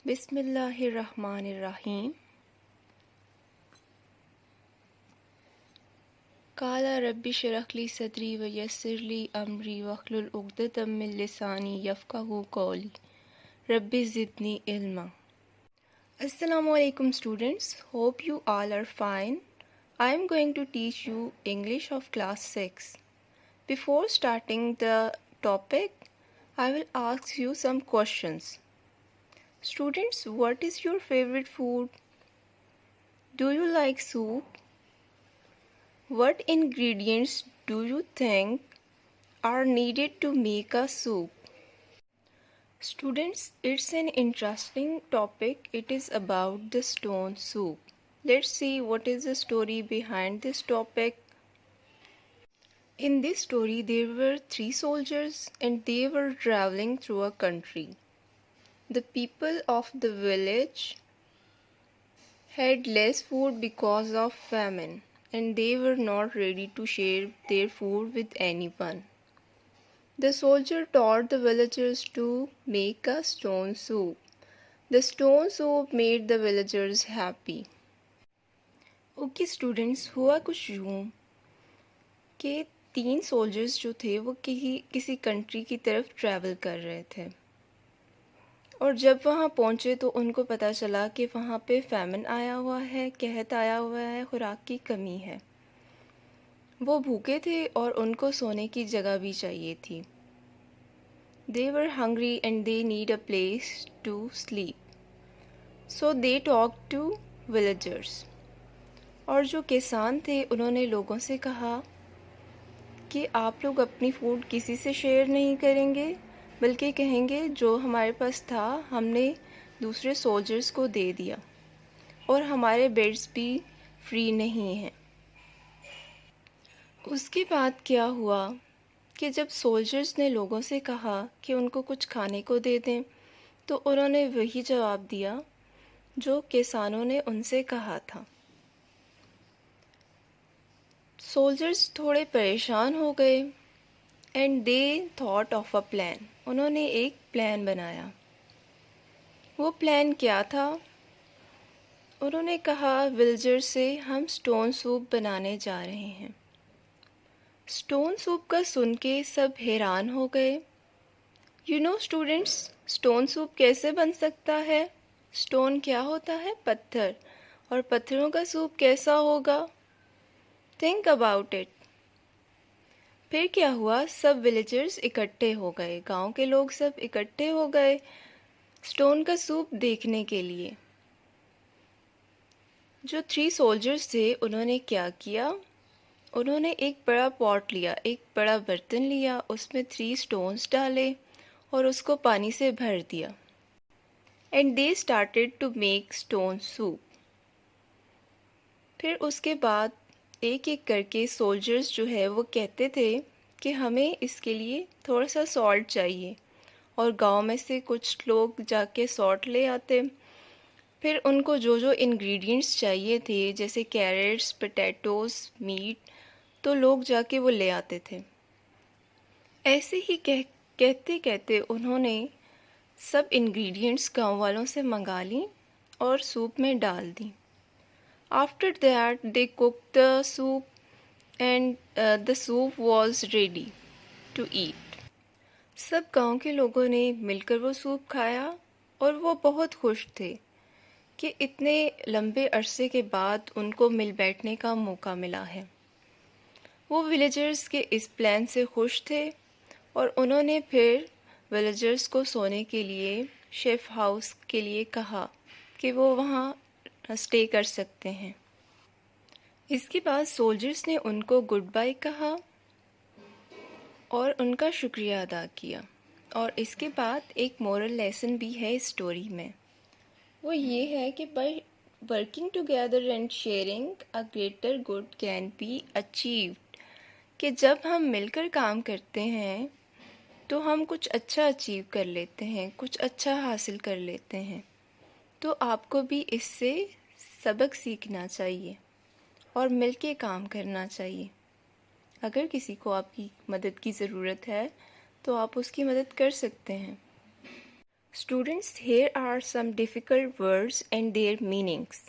बिस्मिल्लाहिर्रहमानिर्रहीम। काला रब्बि शरह ली सदरी व यस्सिर ली अमरी वहलुल उक़दतम मिन लिसानी यफ़क़हू क़ौली rabbi ज़िदनी इल्मा। Assalamu alaikum students, hope you all are fine. I am going to teach you English of class 6. Before starting the topic, I will ask you some questions. Students, what is your favorite food? Do you like soup? What ingredients do you think are needed to make a soup? Students, it's an interesting topic. It is about the stone soup. Let's see what is the story behind this topic. In this story, there were 3 soldiers and they were traveling through a country. The people of the village had less food because of famine, and they were not ready to share their food with anyone. The soldier taught the villagers to make a stone soup. The stone soup made the villagers happy. Okay students, हुआ कुछ यूँ कि 3 soldiers जो थे वो किसी country की तरफ ट्रैवल कर रहे थे, और जब वहाँ पहुँचे तो उनको पता चला कि वहाँ पे फैमिन आया हुआ है, कहत आया हुआ है, खुराक की कमी है। वो भूखे थे और उनको सोने की जगह भी चाहिए थी। They were hungry and they need a place to sleep. So they talked to villagers. और जो किसान थे उन्होंने लोगों से कहा कि आप लोग अपनी फूड किसी से शेयर नहीं करेंगे, बल्कि कहेंगे जो हमारे पास था हमने दूसरे सोल्जर्स को दे दिया, और हमारे बेड्स भी फ्री नहीं हैं। उसके बाद क्या हुआ कि जब सोल्जर्स ने लोगों से कहा कि उनको कुछ खाने को दे दें, तो उन्होंने वही जवाब दिया जो किसानों ने उनसे कहा था। सोल्जर्स थोड़े परेशान हो गए and they thought of a plan. उन्होंने एक प्लान बनाया। वो प्लान क्या था? उन्होंने कहा विलेजर से हम स्टोन सूप बनाने जा रहे हैं। स्टोन सूप का सुन के सब हैरान हो गए। You know students, stone soup कैसे बन सकता है? स्टोन क्या होता है? पत्थर। और पत्थरों का सूप कैसा होगा? Think about it. फिर क्या हुआ? सब विलेजर्स इकट्ठे हो गए, गांव के लोग सब इकट्ठे हो गए स्टोन का सूप देखने के लिए। जो 3 सोल्जर्स थे उन्होंने क्या किया? उन्होंने एक बड़ा पॉट लिया, एक बड़ा बर्तन लिया, उसमें 3 स्टोन्स डाले और उसको पानी से भर दिया। And they started to make stone soup. फिर उसके बाद एक एक करके सोल्जर्स जो है वो कहते थे कि हमें इसके लिए थोड़ा सा सॉल्ट चाहिए, और गांव में से कुछ लोग जाके सॉल्ट ले आते। फिर उनको जो जो इंग्रेडिएंट्स चाहिए थे, जैसे कैरेट्स, पोटैटोज़, मीट, तो लोग जाके वो ले आते थे। ऐसे ही कहते कहते उन्होंने सब इंग्रेडिएंट्स गांव वालों से मंगा ली और सूप में डाल दी। After that, they cooked the soup and the soup was ready to eat. सब गांव के लोगों ने मिलकर वो सूप खाया और वो बहुत खुश थे कि इतने लंबे अरसे के बाद उनको मिल बैठने का मौका मिला है। वो विलेजर्स के इस प्लान से खुश थे और उन्होंने फिर विलेजर्स को सोने के लिए शेफ हाउस के लिए कहा कि वो वहाँ स्टे कर सकते हैं। इसके बाद सोल्जर्स ने उनको गुड बाय कहा और उनका शुक्रिया अदा किया। और इसके बाद एक मोरल लेसन भी है इस स्टोरी में। वो ये है कि by working together and sharing a greater good can be achieved, कि जब हम मिलकर काम करते हैं तो हम कुछ अच्छा अचीव कर लेते हैं, कुछ अच्छा हासिल कर लेते हैं। तो आपको भी इससे सबक सीखना चाहिए और मिलके काम करना चाहिए। अगर किसी को आपकी मदद की ज़रूरत है तो आप उसकी मदद कर सकते हैं। Students, here are some difficult words and their meanings.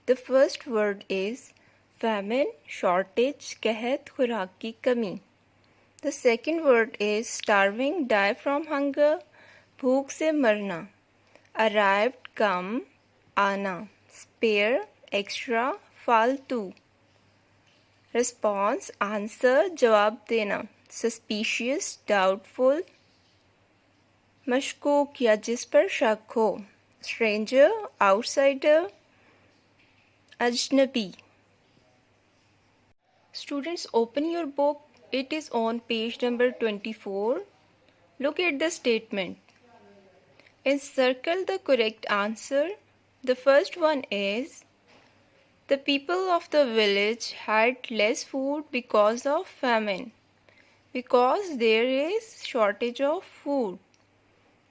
The first word is famine, shortage, कहत खुराक की कमी. The second word is starving, die from hunger, भूख से मरना. Arrived, come, आना. Spare, extra, फालतू. Response, answer, जवाब देना. Suspicious, doubtful. मशकूक या जिस पर शक हो. Stranger, outsider. अजनबी. Students, open your book. It is on page number 24. Look at the statement. Encircle the correct answer. The first one is, the people of the village had less food because of famine. Because there is shortage of food.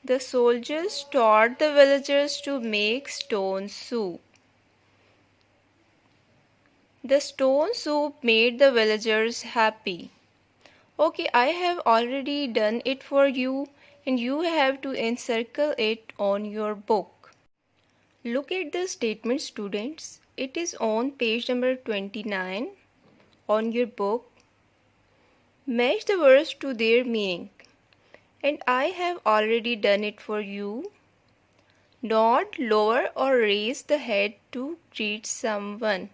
The soldiers taught the villagers to make stone soup. The stone soup made the villagers happy. Okay, I have already done it for you and you have to encircle it on your book. Look at the statement, students. It is on page number 29 on your book. Match the words to their meaning. And I have already done it for you. Nod, lower or raise the head to greet someone.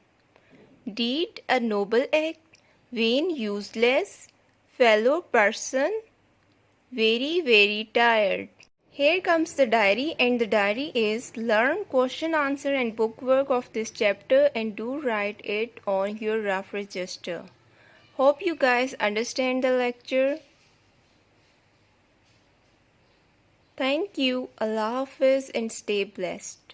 Deed, a noble act. Vain, useless. Fellow person, very, very tired. Here comes the diary, and the diary is learn question, answer and book work of this chapter and do write it on your rough register. Hope you guys understand the lecture. Thank you. Allah Hafiz and stay blessed.